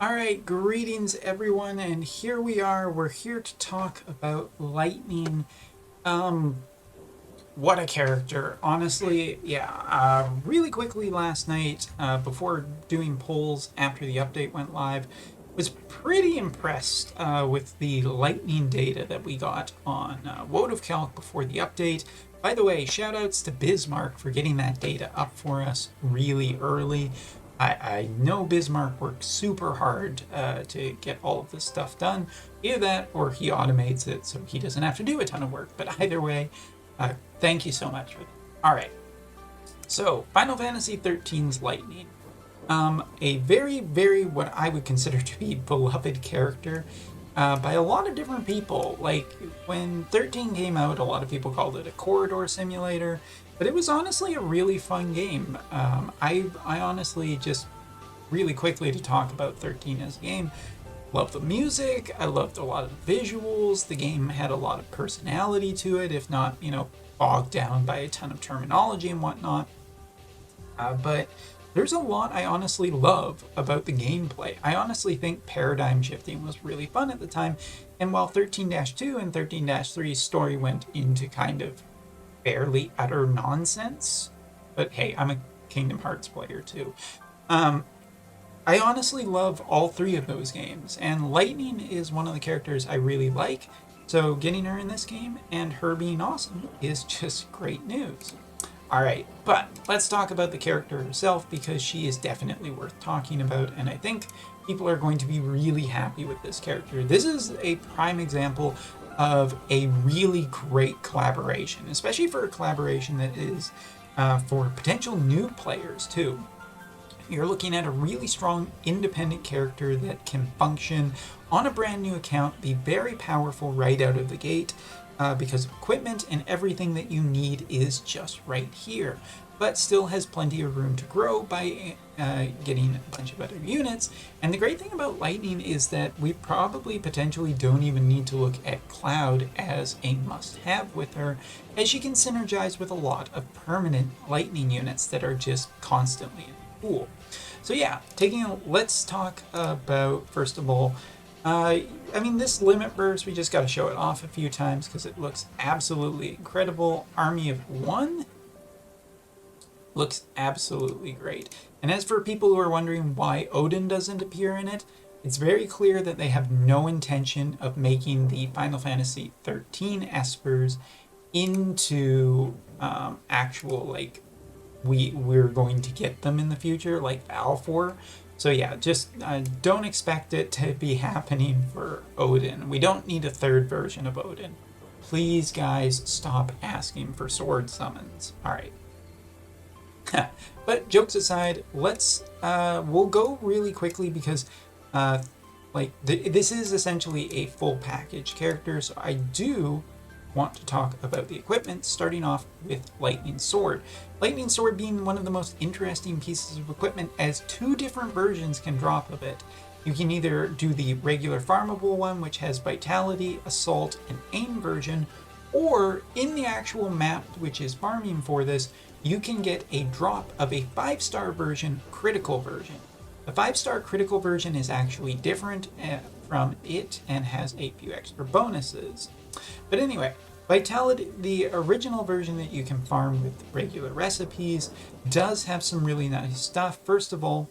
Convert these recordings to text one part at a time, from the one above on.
All right, greetings everyone, and here we are. We're here to talk about Lightning. Um, what a character. Honestly, yeah. Really quickly last night, before doing polls after the update went live, was pretty impressed with the Lightning data that we got on Wotv Calc before the update. By the way, shout outs to Bismarck for getting that data up for us really early. I know Bismarck worked super hard to get all of this stuff done. Either that or he automates it so he doesn't have to do a ton of work. But either way, thank you so much for that. All right. So, Final Fantasy XIII's Lightning. A very, very what I would consider to be beloved character by a lot of different people. Like, when 13 came out, a lot of people called it a corridor simulator, but it was honestly a really fun game. I honestly just really quickly to talk about 13 as a game. Loved the music. I loved a lot of the visuals. The game had a lot of personality to it, if not, bogged down by a ton of terminology and whatnot. But there's a lot I honestly love about the gameplay. I honestly think paradigm shifting was really fun at the time. And while 13-2 and 13-3's story went into kind of fairly utter nonsense, but hey, I'm a Kingdom Hearts player too. I honestly love all three of those games, and Lightning is one of the characters I really like, so getting her in this game and her being awesome is just great news. Alright, but let's talk about the character herself because she is definitely worth talking about, and I think people are going to be really happy with this character. This is a prime example of a really great collaboration, especially for a collaboration that is for potential new players too. You're looking at a really strong independent character that can function on a brand new account, be very powerful right out of the gate because equipment and everything that you need is just right here, but still has plenty of room to grow by getting a bunch of other units. And the great thing about Lightning is that we probably potentially don't even need to look at Cloud as a must-have with her, as she can synergize with a lot of permanent Lightning units that are just constantly in the pool. So yeah, let's talk about, first of all, this limit burst, we just got to show it off a few times because it looks absolutely incredible. Army of One looks absolutely great. And as for people who are wondering why Odin doesn't appear in it, it's very clear that they have no intention of making the Final Fantasy XIII Espers into actual, like, we're going to get them in the future, like Alfor. So yeah, just don't expect it to be happening for Odin. We don't need a third version of Odin. Please, guys, stop asking for sword summons. All right. But jokes aside, we'll go really quickly because this is essentially a full package character. So I do want to talk about the equipment, starting off with Lightning Sword. Lightning Sword being one of the most interesting pieces of equipment, as two different versions can drop of it. You can either do the regular farmable one, which has Vitality, Assault, and Aim version, or in the actual map, which is farming for this, you can get a drop of a 5-star version, critical version. The 5-star critical version is actually different from it and has a few extra bonuses. But anyway, Vitality, the original version that you can farm with regular recipes, does have some really nice stuff. First of all,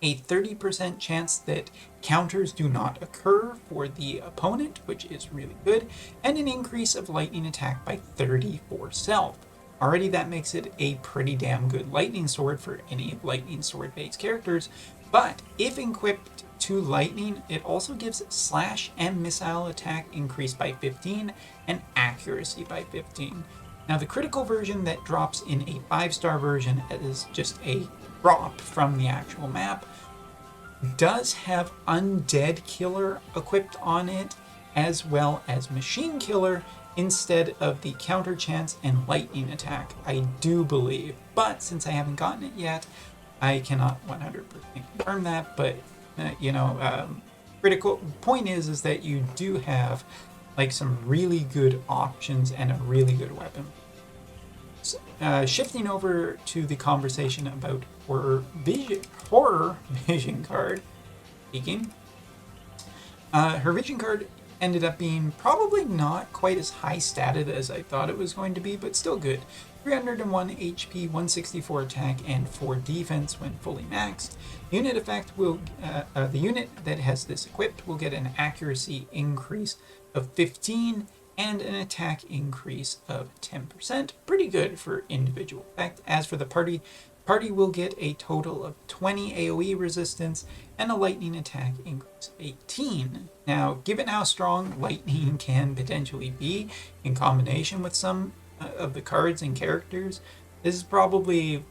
a 30% chance that counters do not occur for the opponent, which is really good, and an increase of lightning attack by 30 for self. Already that makes it a pretty damn good lightning sword for any lightning sword based characters, but if equipped to lightning, it also gives slash and missile attack increased by 15 and accuracy by 15. Now the critical version that drops in a 5-star version is just a drop from the actual map, does have Undead Killer equipped on it, as well as Machine Killer instead of the counter chance and lightning attack, I do believe. But since I haven't gotten it yet, I cannot 100% confirm that. But critical point is that you do have like some really good options and a really good weapon. Shifting over to the conversation about horror vision card. speaking. Her vision card ended up being probably not quite as high statted as I thought it was going to be, but still good. 301 HP, 164 attack, and 4 defense when fully maxed. Unit effect will, the unit that has this equipped will get an accuracy increase of 15 and an attack increase of 10%. Pretty good for individual effect. As for the party will get a total of 20 AoE resistance and a lightning attack increase of 18. Now, given how strong lightning can potentially be in combination with some of the cards and characters, this is probably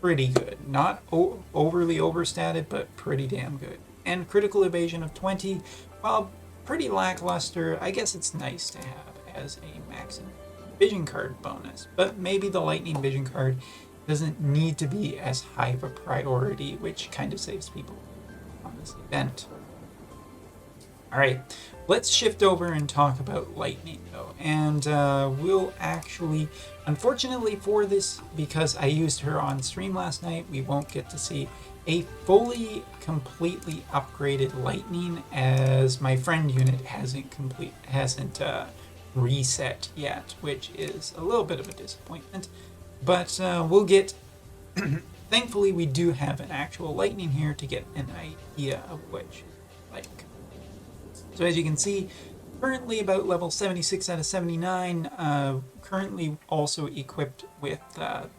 pretty good. Not overly overstated, but pretty damn good. And critical evasion of 20, while pretty lackluster, I guess it's nice to have as a maximum vision card bonus. But maybe the lightning vision card doesn't need to be as high of a priority, which kind of saves people on this event. Alright, let's shift over and talk about lightning though. And we'll actually, unfortunately for this, because I used her on stream last night, we won't get to see a fully, completely upgraded lightning, as my friend unit hasn't reset yet, which is a little bit of a disappointment. But we'll get, thankfully we do have an actual lightning here to get an idea of what she's like. So as you can see, currently about level 76 out of 79, currently also equipped with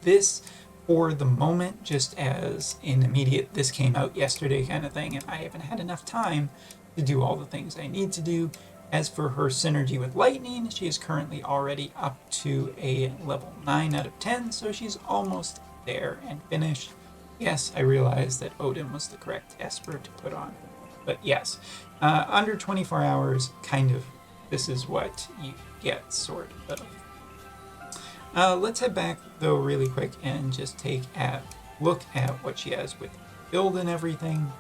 this for the moment, just as in immediate, this came out yesterday kind of thing, and I haven't had enough time to do all the things I need to do. As for her synergy with lightning, she is currently already up to a level 9 out of 10, so she's almost there and finished. Yes, I realized that Odin was the correct Esper to put on. But yes, under 24 hours, kind of, this is what you get, sort of. Let's head back, though, really quick and just take a look at what she has with build and everything,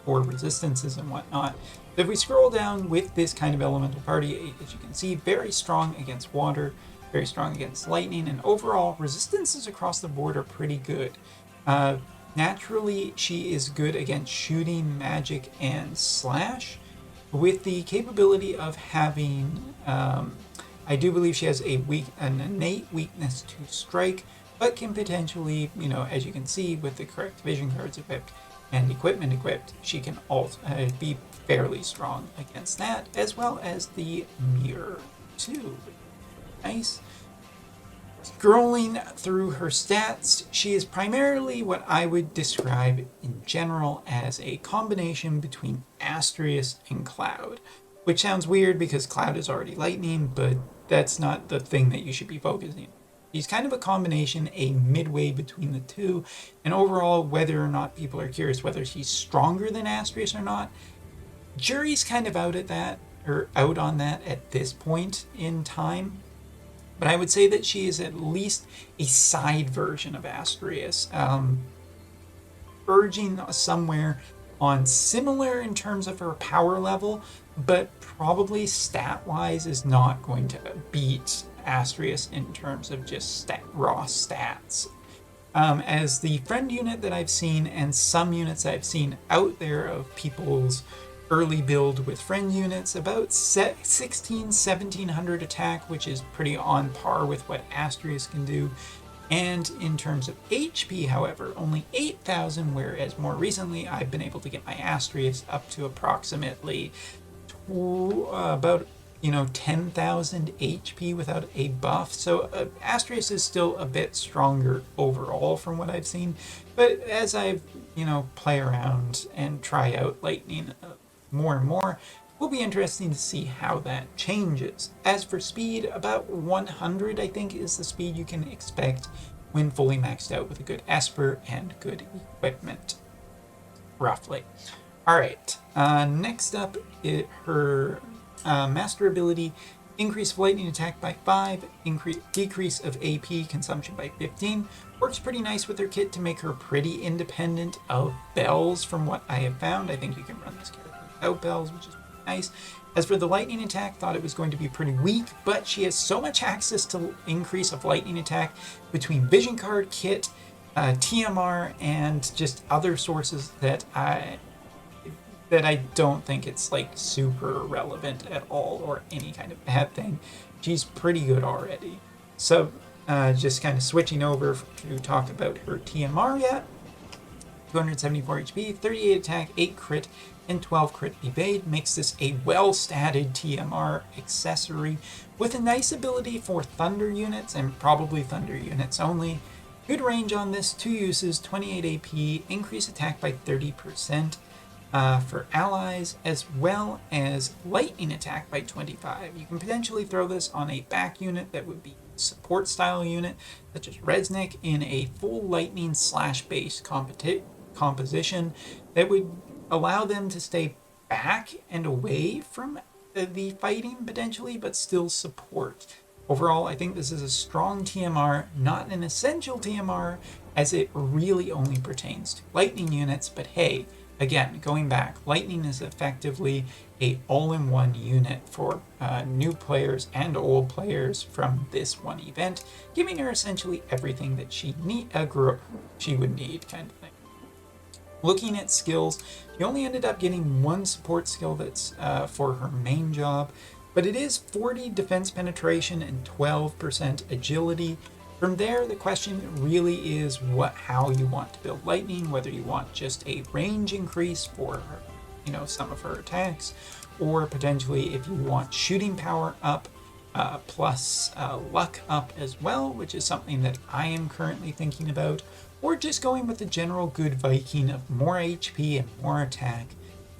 or resistances and whatnot. So if we scroll down with this kind of elemental party, as you can see, very strong against water, very strong against lightning, and overall resistances across the board are pretty good. Naturally, she is good against shooting, magic, and slash, with the capability of having, I do believe she has an innate weakness to strike, but can potentially, as you can see with the correct vision cards equipped and equipment equipped, she can also be fairly strong against that, as well as the mirror too. Nice. Scrolling through her stats, she is primarily what I would describe in general as a combination between Astrius and Cloud, which sounds weird because Cloud is already lightning, but that's not the thing that you should be focusing on. She's kind of a combination, a midway between the two, and overall, whether or not people are curious whether she's stronger than Astrius or not, jury's kind of out on that at this point in time. But I would say that she is at least a side version of Astrius, verging somewhere on similar in terms of her power level, but probably stat-wise is not going to beat Astrius in terms of just raw stats. As the friend unit that I've seen, and some units I've seen out there of people's early build with friend units, about 1700 attack, which is pretty on par with what Astrius can do. And in terms of HP, however, only 8,000, whereas more recently I've been able to get my Astrius up to approximately about 10,000 HP without a buff. So Astrius is still a bit stronger overall from what I've seen. But as I've, play around and try out Lightning more and more, it will be interesting to see how that changes. As for speed, about 100 I think is the speed you can expect when fully maxed out with a good Esper and good equipment, roughly. Alright, next up, her master ability, increase of lightning attack by 5, decrease of AP consumption by 15. Works pretty nice with her kit to make her pretty independent of bells from what I have found. I think you can run this character without bells, which is nice. As for the lightning attack, thought it was going to be pretty weak, but she has so much access to increase of lightning attack between vision card, kit, TMR, and just other sources that that I don't think it's like super relevant at all or any kind of bad thing. She's pretty good already. So just kind of switching over to talk about her TMR yet. 274 HP, 38 attack, 8 crit, and 12 crit evade makes this a well-statted TMR accessory with a nice ability for thunder units and probably thunder units only. Good range on this, 2 uses, 28 AP, increase attack by 30% for allies, as well as lightning attack by 25. You can potentially throw this on a back unit that would be support style unit, such as Resnick, in a full lightning slash base composition that would allow them to stay back and away from the fighting potentially, but still support. Overall, I think this is a strong TMR, not an essential TMR, as it really only pertains to lightning units, but hey, again, going back, lightning is effectively a all-in-one unit for new players and old players from this one event, giving her essentially everything that she would need, kind of thing. Looking at skills, she only ended up getting one support skill that's for her main job, but it is 40 defense penetration and 12% agility. From there, the question really is how you want to build lightning, whether you want just a range increase for some of her attacks, or potentially if you want shooting power up plus luck up as well, which is something that I am currently thinking about, or just going with the general good Viking of more HP and more attack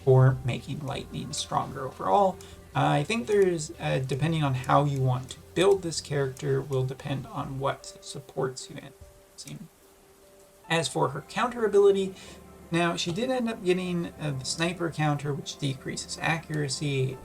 for making lightning stronger overall. I think there's, depending on how you want to build this character, will depend on what supports you in. As for her counter ability, now she did end up getting the sniper counter, which decreases accuracy,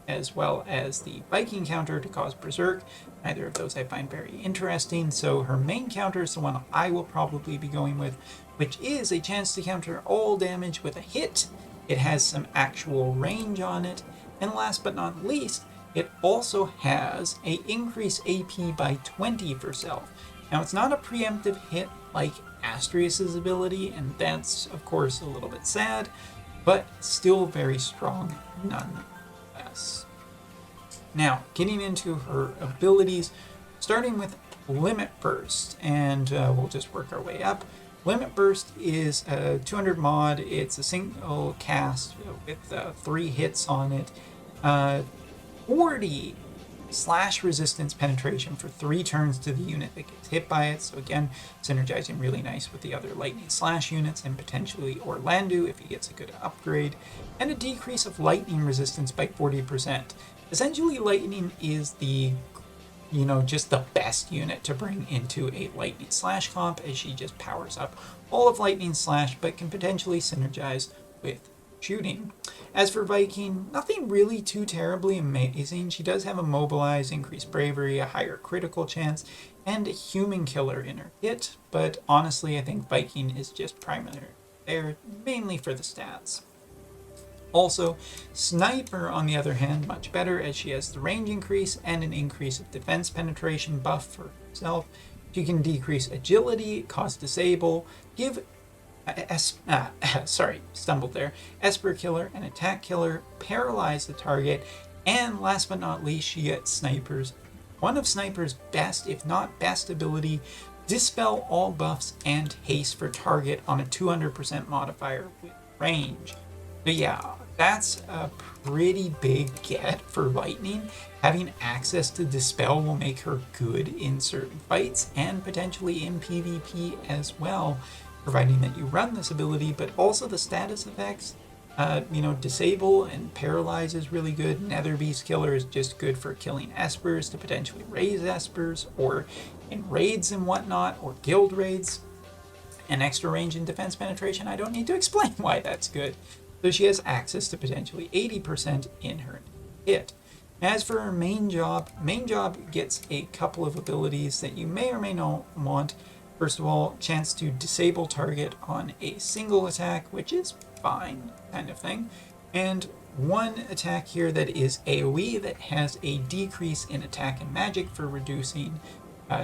as well as the Viking counter to cause berserk. Neither of those I find very interesting, so her main counter is the one I will probably be going with, which is a chance to counter all damage with a hit. It has some actual range on it, and last but not least, it also has a increase AP by 20 for self. Now it's not a preemptive hit like Astrius's ability, and that's of course a little bit sad, but still very strong nonetheless. Now, getting into her abilities, starting with Limit Burst, and we'll just work our way up. Limit Burst is a 200 mod. It's a single cast with 3 hits on it. 40 slash resistance penetration for 3 turns to the unit that gets hit by it. So again, synergizing really nice with the other lightning slash units and potentially Orlando if he gets a good upgrade. And a decrease of lightning resistance by 40%. Essentially, lightning is just the best unit to bring into a lightning slash comp, as she just powers up all of lightning slash, but can potentially synergize with shooting. As for Viking, nothing really too terribly amazing. She does have a mobilize, increased bravery, a higher critical chance, and a human killer in her kit, but honestly I think Viking is just primarily there mainly for the stats. Also, Sniper, on the other hand, much better, as she has the range increase and an increase of defense penetration buff for herself. She can decrease agility, cause disable, give Esper Killer and Attack Killer, paralyze the target, and last but not least, she gets one of Sniper's best, if not best ability, dispel all buffs and haste for target on a 200% modifier with range. So yeah, that's a pretty big get for Lightning. Having access to Dispel will make her good in certain fights and potentially in PvP as well, providing that you run this ability, but also the status effects. Disable and paralyze is really good. Nether Beast Killer is just good for killing Espers to potentially raise Espers, or in raids and whatnot, or guild raids. And extra range and defense penetration, I don't need to explain why that's good. So she has access to potentially 80% in her hit. As for her main job gets a couple of abilities that you may or may not want. First of all, chance to disable target on a single attack, which is fine, kind of thing. And one attack here that is AoE that has a decrease in attack and magic for reducing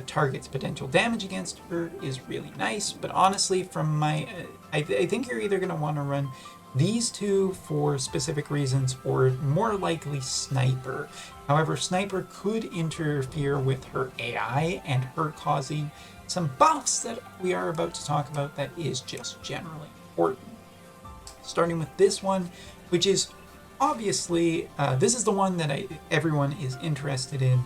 target's potential damage against her is really nice, but honestly, from my I think you're either going to want to run these two for specific reasons, or more likely Sniper. However, Sniper could interfere with her AI and her causing some buffs that we are about to talk about that is just generally important. Starting with this one, which is obviously, this is the one that everyone is interested in.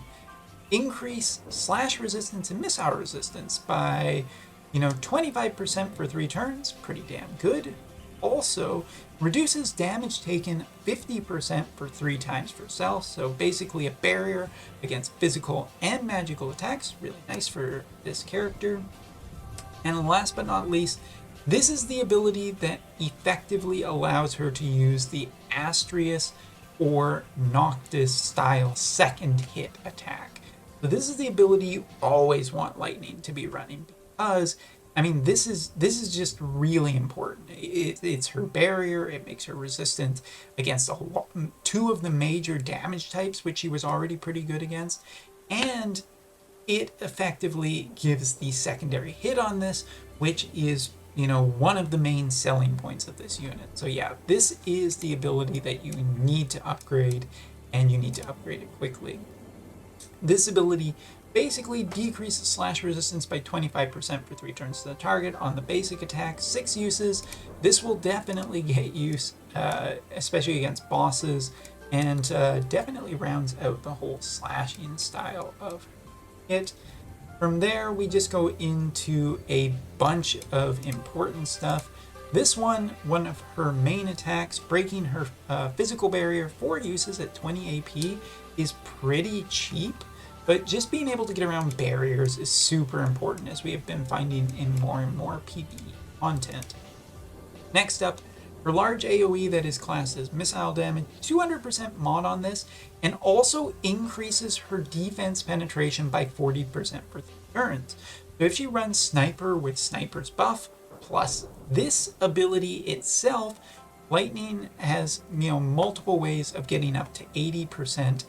Increase slash resistance and missile resistance by 25% for 3 turns, pretty damn good. Also, reduces damage taken 50% for 3 times for self, so basically a barrier against physical and magical attacks, really nice for this character. And last but not least, this is the ability that effectively allows her to use the Astrius or Noctis style second hit attack. So this is the ability you always want Lightning to be running, because I mean, this is just really important. It's her barrier. It makes her resistant against 2 of the major damage types, which she was already pretty good against. And it effectively gives the secondary hit on this, which is, one of the main selling points of this unit. So yeah, this is the ability that you need to upgrade, and you need to upgrade it quickly. This ability basically decreases slash resistance by 25% for 3 turns to the target on the basic attack. 6 uses. This will definitely get use, especially against bosses, and definitely rounds out the whole slashing style of it. From there, we just go into a bunch of important stuff. This one of her main attacks, breaking her physical barrier 4 uses at 20 AP, is pretty cheap. But just being able to get around barriers is super important, as we have been finding in more and more PvE content. Next up, her large AoE that is classed as missile damage, 200% mod on this, and also increases her defense penetration by 40% for 3 turns. So if she runs Sniper with Sniper's buff, plus this ability itself, Lightning has multiple ways of getting up to 80%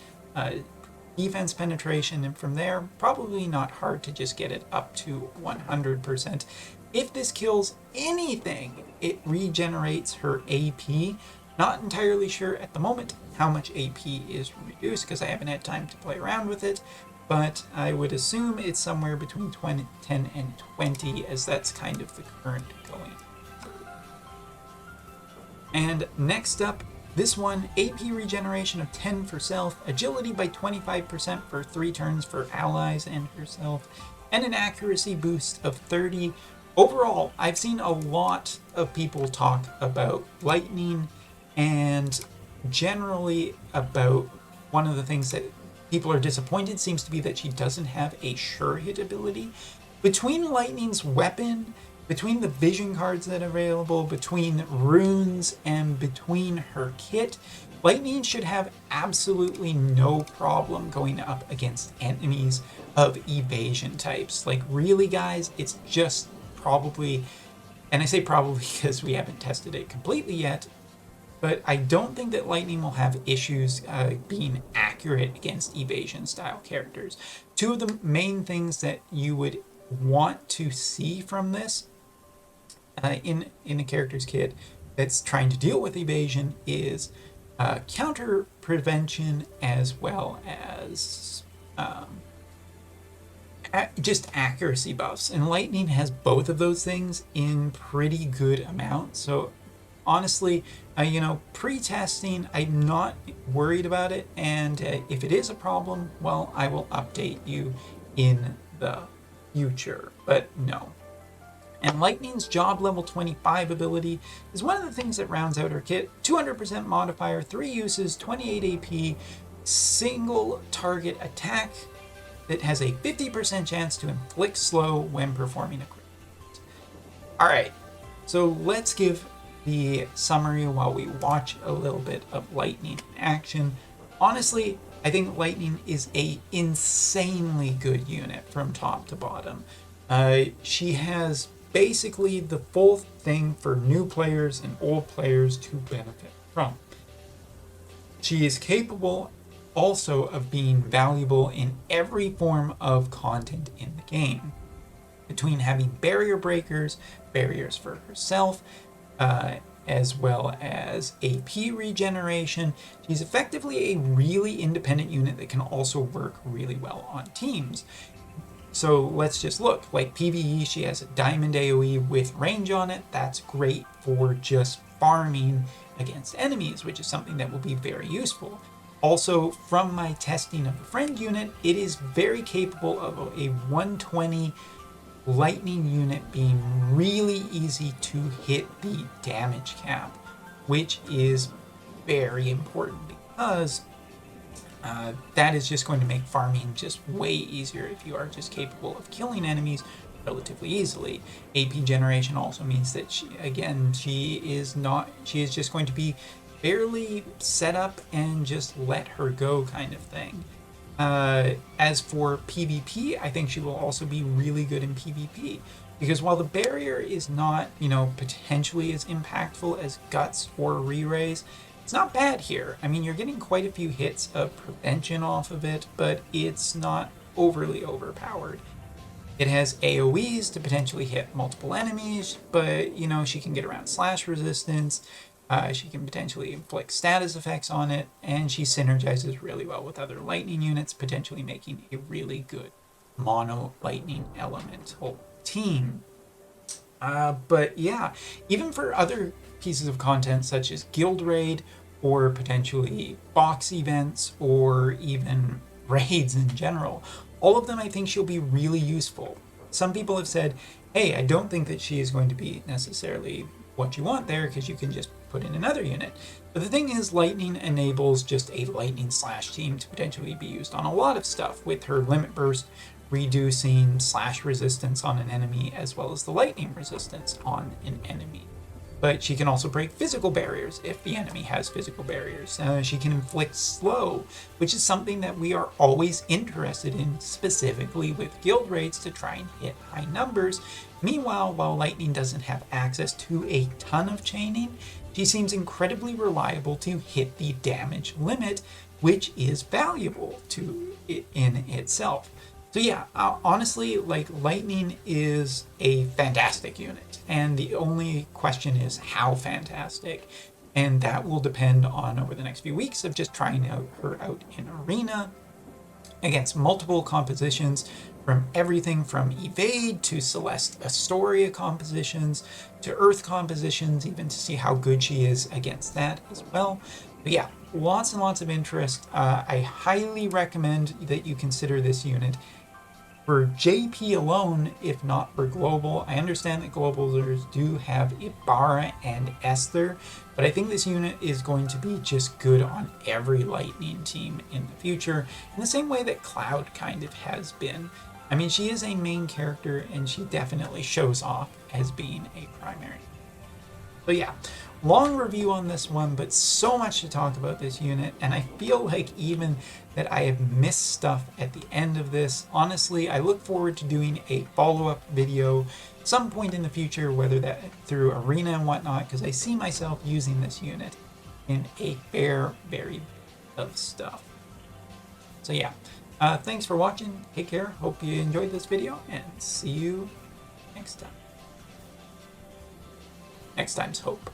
defense penetration, and from there, probably not hard to just get it up to 100%. If this kills anything, it regenerates her AP. Not entirely sure at the moment how much AP is reduced, because I haven't had time to play around with it, but I would assume it's somewhere between 10 and 20, as that's kind of the current going. And next up, this one, AP regeneration of 10 for self, agility by 25% for 3 turns for allies and herself, and an accuracy boost of 30. Overall, I've seen a lot of people talk about Lightning, and generally about one of the things that people are disappointed seems to be that she doesn't have a sure hit ability. Between Lightning's weapon, between the vision cards that are available, between runes, and between her kit, Lightning should have absolutely no problem going up against enemies of evasion types. Like, really, guys, it's just probably, and I say probably because we haven't tested it completely yet, but I don't think that Lightning will have issues being accurate against evasion style characters. 2 of the main things that you would want to see from this in a character's kit that's trying to deal with evasion is counter prevention, as well as just accuracy buffs. And Lightning has both of those things in pretty good amount. So honestly, pre-testing, I'm not worried about it. And if it is a problem, well, I will update you in the future. But no. And Lightning's job level 25 ability is one of the things that rounds out her kit. 200% modifier, 3 uses, 28 AP, single target attack that has a 50% chance to inflict slow when performing a crit. Alright, so let's give the summary while we watch a little bit of Lightning in action. Honestly, I think Lightning is a insanely good unit from top to bottom. She has basically the full thing for new players and old players to benefit from. She is capable also of being valuable in every form of content in the game. between having barrier breakers, barriers for herself, as well as AP regeneration. She's effectively a really independent unit that can also work really well on teams. So let's just look. Like PvE, she has a diamond AoE with range on it. That's great for just farming against enemies, which is something that will be very useful. Also, from my testing of the friend unit, it is very capable of a 120 lightning unit being really easy to hit the damage cap, which is very important because that is just going to make farming just way easier if you are just capable of killing enemies relatively easily. AP generation also means that she is just going to be fairly set up and just let her go kind of thing. As for PvP, I think she will also be really good in PvP, because while the barrier is not, potentially as impactful as Guts or Re-Raise, it's not bad here. I mean, you're getting quite a few hits of prevention off of it, but it's not overly overpowered. It has AoEs to potentially hit multiple enemies, but, she can get around slash resistance. She can potentially inflict status effects on it, and she synergizes really well with other lightning units, potentially making a really good mono lightning elemental team. But yeah, even for other pieces of content such as guild raid or potentially box events or even raids in general, all of them I think she'll be really useful. Some people have said, hey, I don't think that she is going to be necessarily what you want there because you can just put in another unit. But the thing is, lightning enables just a lightning slash team to potentially be used on a lot of stuff, with her limit burst reducing slash resistance on an enemy as well as the lightning resistance on an enemy. But she can also break physical barriers if the enemy has physical barriers. She can inflict slow, which is something that we are always interested in, specifically with guild raids to try and hit high numbers. Meanwhile, while lightning doesn't have access to a ton of chaining, she seems incredibly reliable to hit the damage limit, which is valuable to it in itself. So yeah, honestly, lightning is a fantastic unit, and the only question is how fantastic, and that will depend on over the next few weeks of just trying her out in arena against multiple compositions, from everything from evade to Celeste Astoria compositions to Earth compositions, even to see how good she is against that as well. But yeah, lots and lots of interest. I highly recommend that you consider this unit for JP alone, if not for Global. I understand that Globalers do have Ibarra and Esther, but I think this unit is going to be just good on every Lightning team in the future, in the same way that Cloud kind of has been. I mean, she is a main character, and she definitely shows off as being a primary. So yeah, long review on this one, but so much to talk about this unit, and I feel like even that I have missed stuff at the end of this. Honestly, I look forward to doing a follow-up video some point in the future, whether that through Arena and whatnot, because I see myself using this unit in a fair bit of stuff. So yeah, thanks for watching, take care, hope you enjoyed this video, and see you next time. Next time's hope.